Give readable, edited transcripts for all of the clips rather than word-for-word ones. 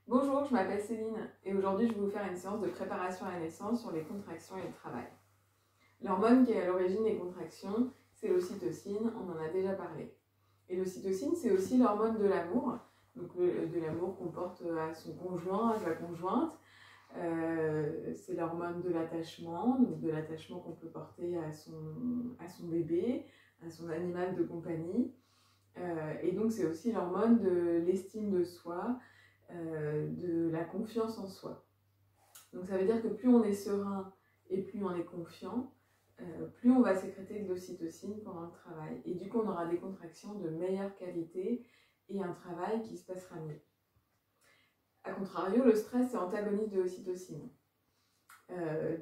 Bonjour, je m'appelle Céline et aujourd'hui je vais vous faire une séance de préparation à la naissance sur les contractions et le travail. L'hormone qui est à l'origine des contractions, c'est l'ocytocine, on en a déjà parlé. Et l'ocytocine, c'est aussi l'hormone de l'amour, donc de l'amour qu'on porte à son conjoint, à sa conjointe. C'est l'hormone de l'attachement, donc de l'attachement qu'on peut porter à son bébé, à son animal de compagnie. Et donc c'est aussi l'hormone de l'estime de soi, de la confiance en soi. Donc ça veut dire que plus on est serein et plus on est confiant, plus on va sécréter de l'ocytocine pendant le travail. Et du coup, on aura des contractions de meilleure qualité et un travail qui se passera mieux. A contrario, le stress est antagoniste de l'ocytocine.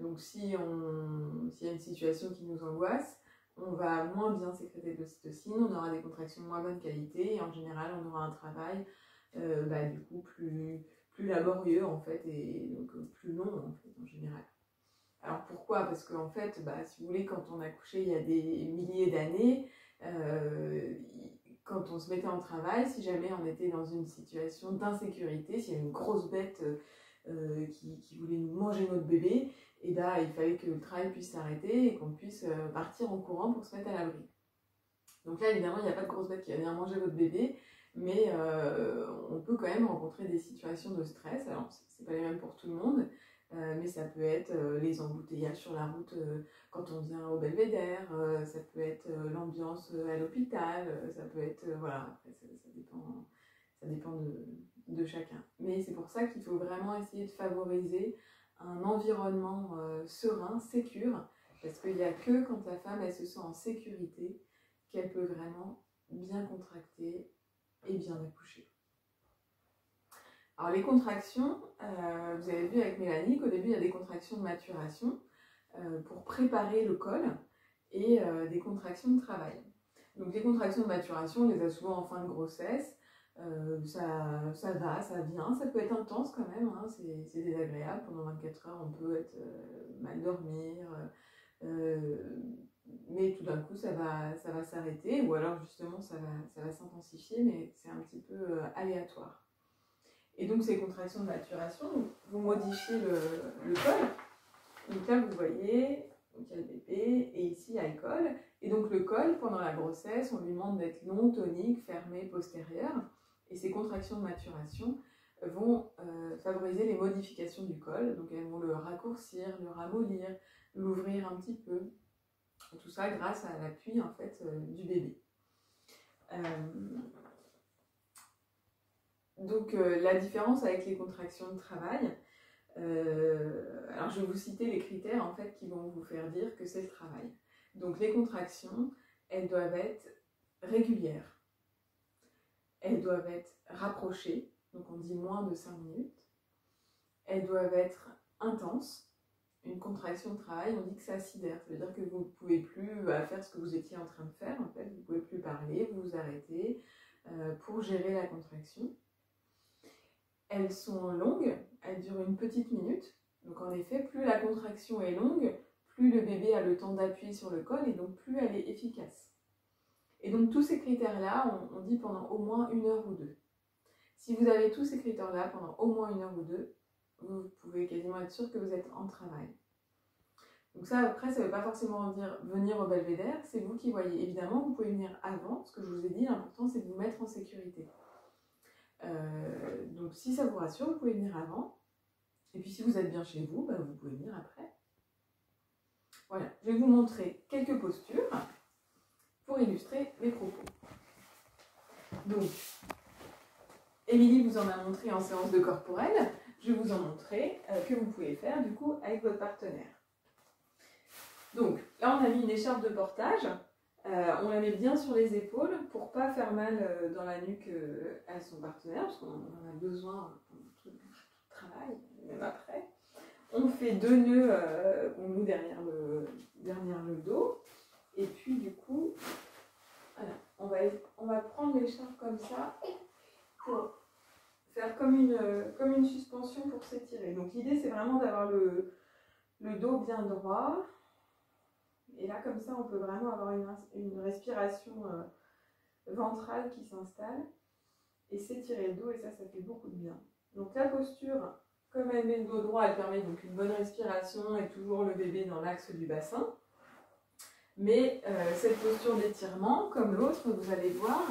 Donc s'il y a une situation qui nous angoisse, on va moins bien sécréter de l'ocytocine, on aura des contractions de moins bonne qualité et en général, on aura un travail du coup plus laborieux en fait et donc plus long en fait en général. Alors pourquoi? Parce qu'en fait, si vous voulez, quand on a couché il y a des milliers d'années, quand on se mettait en travail, si jamais on était dans une situation d'insécurité, s'il y a une grosse bête qui voulait nous manger notre bébé, et il fallait que le travail puisse s'arrêter et qu'on puisse partir en courant pour se mettre à l'abri. Donc là, évidemment, il n'y a pas de grosse bête qui va venir manger votre bébé, mais on peut quand même rencontrer des situations de stress. Alors, c'est pas les mêmes pour tout le monde, mais ça peut être les embouteillages sur la route quand on vient au belvédère, ça peut être l'ambiance à l'hôpital, ça peut être, voilà, après ça dépend de chacun. Mais c'est pour ça qu'il faut vraiment essayer de favoriser un environnement serein, sécure, parce qu'il n'y a que quand la femme elle se sent en sécurité qu'elle peut vraiment bien contracter et bien accoucher. Alors les contractions, vous avez vu avec Mélanie qu'au début il y a des contractions de maturation pour préparer le col et des contractions de travail. Donc les contractions de maturation, on les a souvent en fin de grossesse, ça va, ça vient, ça peut être intense quand même, hein, c'est désagréable, pendant 24 heures on peut être mal dormir, mais tout d'un coup ça va s'arrêter ou alors justement ça va s'intensifier, mais c'est un petit peu aléatoire. Et donc ces contractions de maturation, vous modifiez le col. Donc là vous voyez, donc il y a le bébé et ici il y a le col. Et donc le col, pendant la grossesse, on lui demande d'être long, tonique, fermé, postérieur. Et ces contractions de maturation vont favoriser les modifications du col. Donc elles vont le raccourcir, le ramollir, l'ouvrir un petit peu. Tout ça grâce à l'appui en fait du bébé. Donc la différence avec les contractions de travail, alors je vais vous citer les critères en fait qui vont vous faire dire que c'est le travail. Donc les contractions, elles doivent être régulières, elles doivent être rapprochées, donc on dit moins de 5 minutes, elles doivent être intenses. Une contraction de travail, on dit que ça sidère, ça veut dire que vous ne pouvez plus faire ce que vous étiez en train de faire, en fait, vous ne pouvez plus parler, vous vous arrêtez pour gérer la contraction. Elles sont longues, elles durent une petite minute, donc en effet, plus la contraction est longue, plus le bébé a le temps d'appuyer sur le col et donc plus elle est efficace. Et donc tous ces critères-là, on dit pendant au moins 1 heure ou 2. Si vous avez tous ces critères-là pendant au moins 1 heure ou 2, vous pouvez quasiment être sûr que vous êtes en travail. Donc ça, après, ça ne veut pas forcément dire venir au belvédère, c'est vous qui voyez. Évidemment, vous pouvez venir avant, ce que je vous ai dit, l'important c'est de vous mettre en sécurité. Donc si ça vous rassure, vous pouvez venir avant. Et puis si vous êtes bien chez vous, vous pouvez venir après. Voilà, je vais vous montrer quelques postures pour illustrer mes propos. Donc, Émilie vous en a montré en séance de corporelle. Je vais vous en montrer que vous pouvez faire du coup avec votre partenaire. Donc là, on a mis une écharpe de portage. On la met bien sur les épaules pour ne pas faire mal dans la nuque à son partenaire, parce qu'on en a besoin pour tout le travail, même après. On fait 2 nœuds qu'on noue derrière le dos. Et puis du coup, voilà, on va prendre l'écharpe comme ça pour faire comme une suspension pour s'étirer. Donc l'idée c'est vraiment d'avoir le dos bien droit. Et là comme ça on peut vraiment avoir une respiration ventrale qui s'installe et s'étirer le dos et ça fait beaucoup de bien. Donc la posture, comme elle met le dos droit, elle permet donc une bonne respiration et toujours le bébé dans l'axe du bassin. Mais cette posture d'étirement, comme l'autre, vous allez voir,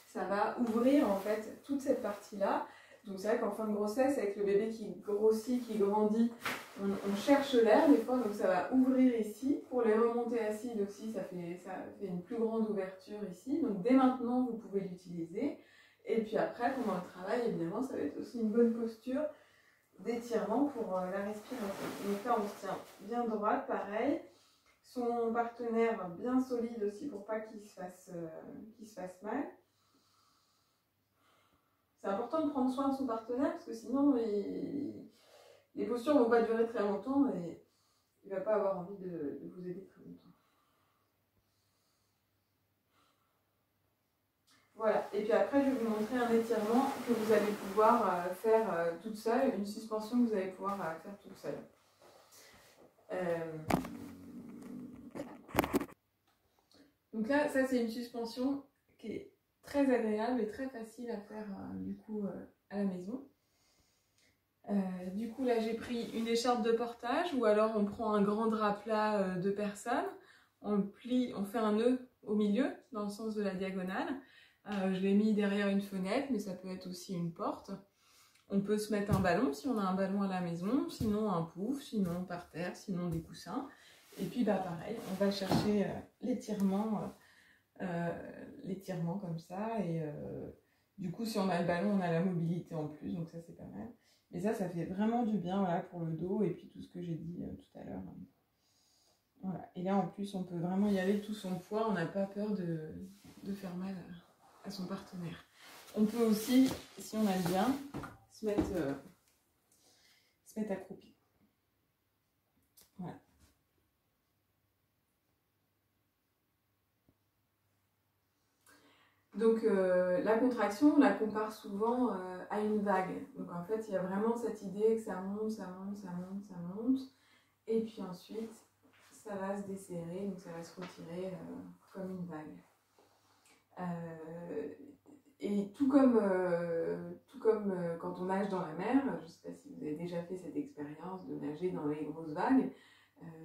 ça va ouvrir en fait toute cette partie-là. Donc c'est vrai qu'en fin de grossesse, avec le bébé qui grossit, qui grandit, on cherche l'air des fois, donc ça va ouvrir ici. Pour les remontées acides aussi, ça fait une plus grande ouverture ici. Donc dès maintenant, vous pouvez l'utiliser. Et puis après, pendant le travail, évidemment, ça va être aussi une bonne posture d'étirement pour la respiration. Donc là, on se tient bien droit, pareil. Son partenaire bien solide aussi pour pas qu'il se fasse mal. C'est important de prendre soin de son partenaire parce que sinon les postures ne vont pas durer très longtemps et il ne va pas avoir envie de vous aider très longtemps. Voilà, et puis après je vais vous montrer un étirement que vous allez pouvoir faire toute seule, une suspension que vous allez pouvoir faire toute seule. Donc là, ça c'est une suspension qui est très agréable et très facile à faire du coup à la maison. Du coup là j'ai pris une écharpe de portage ou alors on prend un grand drap plat de personne, on le plie, on fait un nœud au milieu dans le sens de la diagonale. Je l'ai mis derrière une fenêtre mais ça peut être aussi une porte. On peut se mettre un ballon si on a un ballon à la maison, sinon un pouf, sinon par terre, sinon des coussins. Et puis bah pareil, on va chercher l'étirement comme ça et du coup si on a le ballon on a la mobilité en plus, donc ça c'est pas mal. Mais ça fait vraiment du bien voilà, pour le dos et puis tout ce que j'ai dit tout à l'heure. Voilà. Et là en plus on peut vraiment y aller de tout son poids, on n'a pas peur de faire mal à son partenaire. On peut aussi, si on aime bien, se mettre accroupi. Voilà. Donc la contraction, on la compare souvent à une vague. Donc en fait, il y a vraiment cette idée que ça monte, ça monte, ça monte, ça monte. Et puis ensuite, ça va se desserrer, donc ça va se retirer comme une vague. Et tout comme quand on nage dans la mer, je ne sais pas si vous avez déjà fait cette expérience de nager dans les grosses vagues,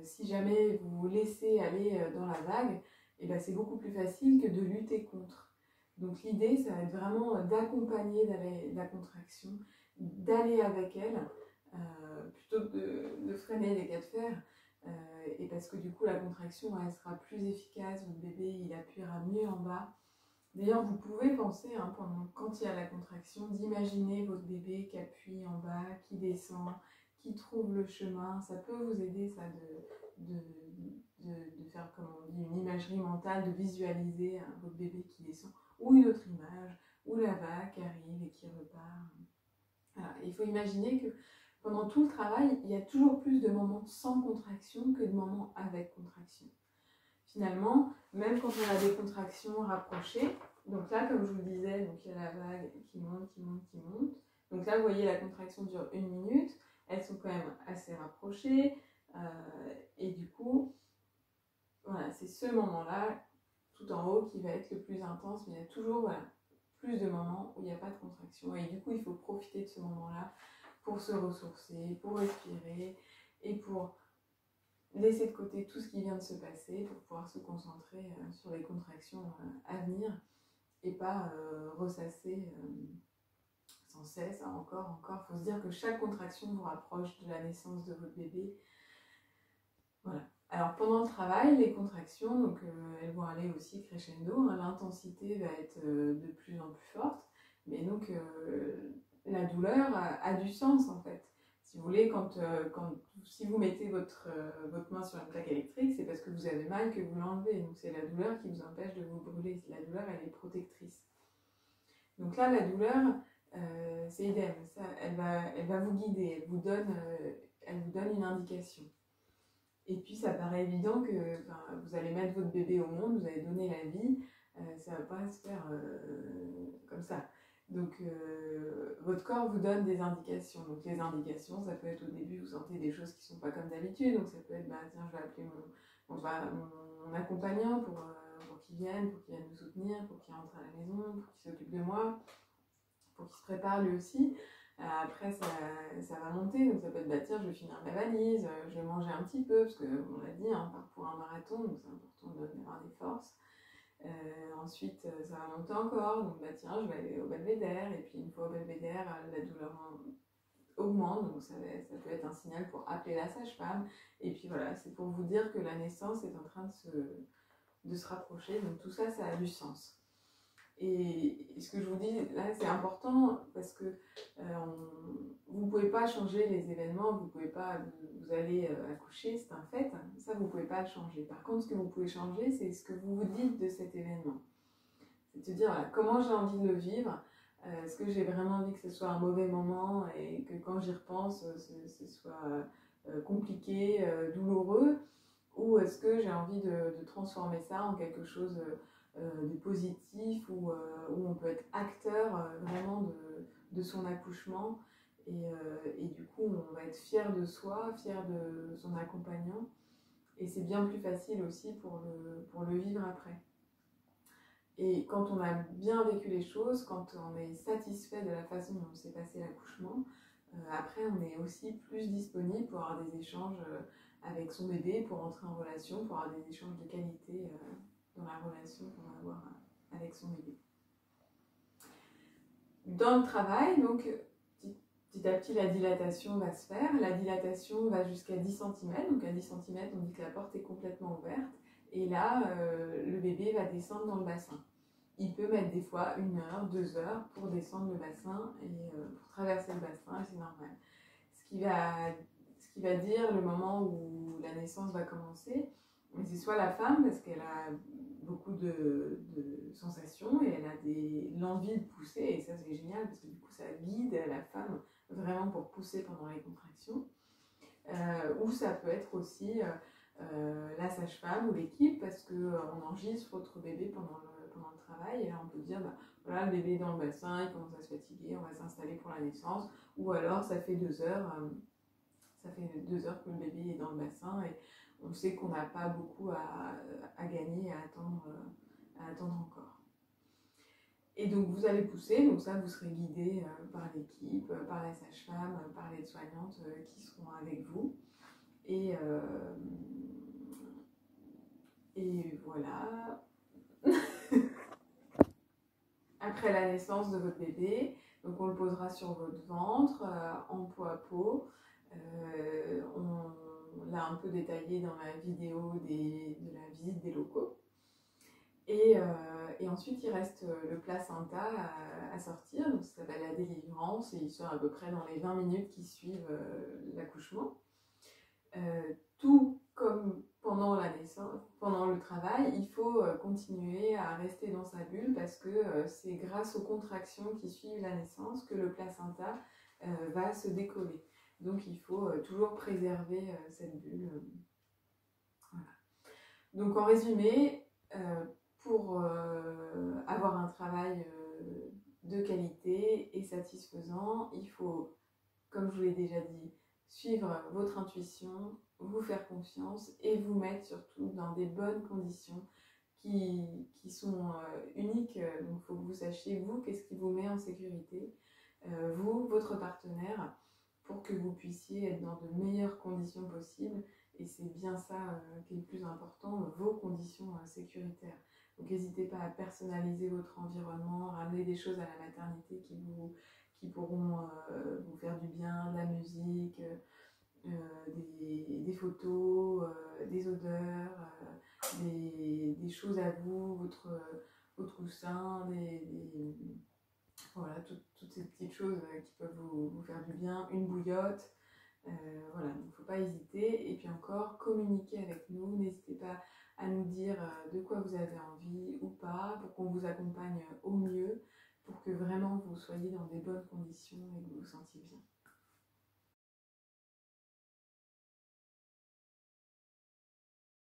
si jamais vous vous laissez aller dans la vague, et ben c'est beaucoup plus facile que de lutter contre. Donc l'idée, ça va être vraiment d'accompagner la contraction, d'aller avec elle, plutôt que de freiner les cas de fer. Et parce que du coup, la contraction, elle sera plus efficace, votre bébé, il appuiera mieux en bas. D'ailleurs, vous pouvez penser, quand il y a la contraction, d'imaginer votre bébé qui appuie en bas, qui descend, qui trouve le chemin. Ça peut vous aider, ça, de faire, comme on dit, une imagerie mentale, de visualiser votre bébé qui descend, ou une autre image, ou la vague qui arrive et qui repart. Voilà. Il faut imaginer que pendant tout le travail, il y a toujours plus de moments sans contraction que de moments avec contraction. Finalement, même quand on a des contractions rapprochées, donc là, comme je vous le disais, donc il y a la vague qui monte, qui monte, qui monte. Donc là, vous voyez, la contraction dure 1 minute. Elles sont quand même assez rapprochées. Et du coup, voilà, c'est ce moment-là, tout en haut, qui va être le plus intense. Mais il y a toujours plus de moments où il n'y a pas de contraction. Et du coup, il faut profiter de ce moment-là pour se ressourcer, pour respirer et pour laisser de côté tout ce qui vient de se passer pour pouvoir se concentrer sur les contractions à venir et pas ressasser sans cesse, encore. Il faut se dire que chaque contraction vous rapproche de la naissance de votre bébé. Voilà. Alors pendant le travail, les contractions, donc, elles vont aller aussi crescendo, l'intensité va être de plus en plus forte, mais donc la douleur a du sens en fait. Si vous voulez, si vous mettez votre main sur une plaque électrique, c'est parce que vous avez mal que vous l'enlevez. Donc c'est la douleur qui vous empêche de vous brûler. La douleur, elle est protectrice. Donc là, la douleur, c'est idem. Ça, elle va vous guider, elle vous donne une indication. Et puis ça paraît évident que vous allez mettre votre bébé au monde, vous allez donner la vie, ça ne va pas se faire comme ça. Donc votre corps vous donne des indications. Donc les indications, ça peut être au début, vous sentez des choses qui ne sont pas comme d'habitude. Donc ça peut être, tiens, je vais appeler mon accompagnant pour qu'il vienne me soutenir, pour qu'il rentre à la maison, pour qu'il s'occupe de moi, pour qu'il se prépare lui aussi. Après, ça va monter, donc ça peut être, bah tiens, je vais finir ma valise, je vais manger un petit peu, parce qu'on l'a dit, hein, on part pour un marathon, donc c'est important d'avoir des forces. Ensuite, ça va monter encore, donc bah tiens, je vais aller au belvédère, et puis une fois au belvédère, la douleur augmente, donc ça peut être un signal pour appeler la sage-femme. Et puis voilà, c'est pour vous dire que la naissance est en train de se rapprocher, donc tout ça, ça a du sens. Et ce que je vous dis là, c'est important parce que vous ne pouvez pas changer les événements, vous allez accoucher, c'est un fait, ça vous ne pouvez pas le changer. Par contre, ce que vous pouvez changer, c'est ce que vous vous dites de cet événement. C'est de dire, voilà, comment j'ai envie de le vivre, est-ce que j'ai vraiment envie que ce soit un mauvais moment et que quand j'y repense, ce soit compliqué, douloureux, ou est-ce que j'ai envie de transformer ça en quelque chose de positif, où on peut être acteur vraiment de son accouchement, et du coup on va être fier de soi, fier de son accompagnant, et c'est bien plus facile aussi pour le vivre après. Et quand on a bien vécu les choses, quand on est satisfait de la façon dont s'est passé l'accouchement, après on est aussi plus disponible pour avoir des échanges avec son bébé, pour entrer en relation, pour avoir des échanges de qualité dans la relation qu'on va avoir avec son bébé. Dans le travail, donc petit à petit la dilatation va se faire. La dilatation va jusqu'à 10 cm, donc à 10 cm on dit que la porte est complètement ouverte, et là le bébé va descendre dans le bassin. Il peut mettre des fois 1 heure, 2 heures pour descendre le bassin et pour traverser le bassin, et c'est normal. Ce qui va dire le moment où la naissance va commencer, c'est soit la femme, parce qu'elle a beaucoup de sensations et elle a l'envie de pousser, et ça c'est génial parce que du coup ça guide la femme vraiment pour pousser pendant les contractions. Ou ça peut être aussi la sage-femme ou l'équipe, parce qu'on enregistre votre bébé pendant le travail, et là on peut dire bah, voilà, le bébé est dans le bassin, il commence à se fatiguer, on va s'installer pour la naissance, ou alors ça fait 2 heures, que le bébé est dans le bassin, et on sait qu'on n'a pas beaucoup à gagner, à attendre encore. Et donc vous allez pousser, donc ça vous serez guidé par l'équipe, par la sage-femme, par les soignantes qui seront avec vous. Et voilà. Après la naissance de votre bébé, donc on le posera sur votre ventre, en peau à peau. On l'a un peu détaillé dans la vidéo de la visite des locaux. Et ensuite, il reste le placenta à sortir, donc ça s'appelle la délivrance, et il sort à peu près dans les 20 minutes qui suivent l'accouchement. Tout comme pendant la naissance, pendant le travail, il faut continuer à rester dans sa bulle, parce que c'est grâce aux contractions qui suivent la naissance que le placenta va se décoller. Donc il faut toujours préserver cette bulle. Voilà. Donc en résumé, pour avoir un travail de qualité et satisfaisant, il faut, comme je vous l'ai déjà dit, suivre votre intuition, vous faire confiance et vous mettre surtout dans des bonnes conditions qui sont uniques. Donc il faut que vous sachiez, vous, qu'est-ce qui vous met en sécurité, vous, votre partenaire, pour que vous puissiez être dans de meilleures conditions possibles. Et c'est bien ça qui est le plus important, vos conditions sécuritaires. Donc n'hésitez pas à personnaliser votre environnement, ramener des choses à la maternité qui pourront vous faire du bien, de la musique, des photos, des odeurs, des choses à vous, votre coussin, voilà, toutes ces petites choses qui peuvent vous faire du bien, une bouillotte. Voilà, donc il ne faut pas hésiter. Et puis encore, communiquez avec nous, n'hésitez pas à nous dire de quoi vous avez envie ou pas, pour qu'on vous accompagne au mieux, pour que vraiment vous soyez dans des bonnes conditions et que vous vous sentiez bien.